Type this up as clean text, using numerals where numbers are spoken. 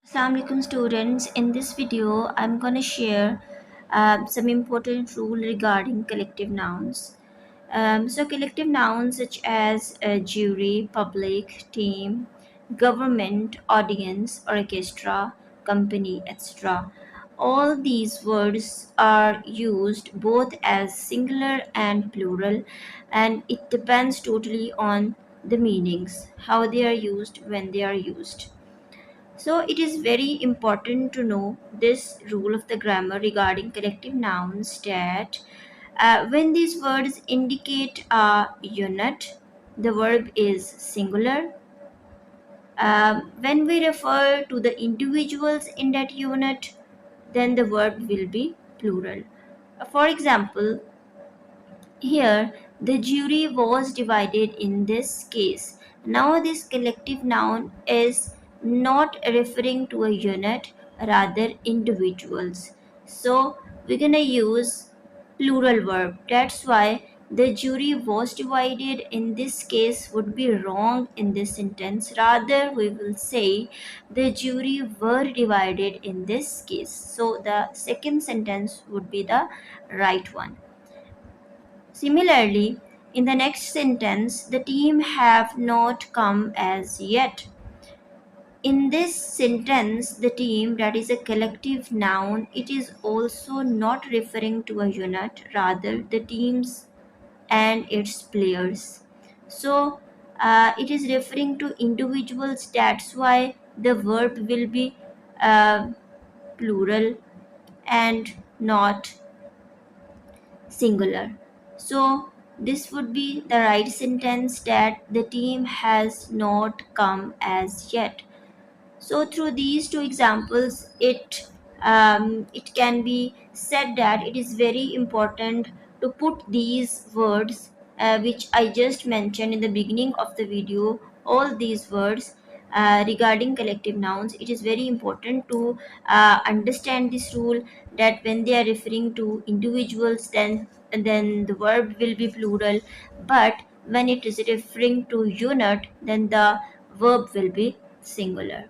Assalamu alaikum students. In this video, I'm going to share some important rule regarding collective nouns. So collective nouns such as jury, public, team, government, audience, orchestra, company, etc. All these words are used both as singular and plural, and it depends totally on the meanings, how they are used, when they are used. So it is very important to know this rule of the grammar regarding collective nouns that when these words indicate a unit, the verb is singular. When we refer to the individuals in that unit, then the verb will be plural. For example, here, the jury was divided in this case. Now, this collective noun is not referring to a unit, rather individuals. So, we're gonna use plural verb. That's why the jury was divided in this case would be wrong in this sentence. Rather, we will say the jury were divided in this case. So, the second sentence would be the right one. Similarly, in the next sentence, the team have not come as yet. In this sentence, the team, that is a collective noun, it is also not referring to a unit, rather the teams and its players. So, it is referring to individuals. That's why the verb will be uh, plural and not singular. So this would be the right sentence, that the team has not come as yet. So through these two examples, it can be said that it is very important to put these words which I just mentioned in the beginning of the video. All these words regarding collective nouns, it is very important to understand this rule, that when they are referring to individuals, then the verb will be plural, but when it is referring to unit, then the verb will be singular.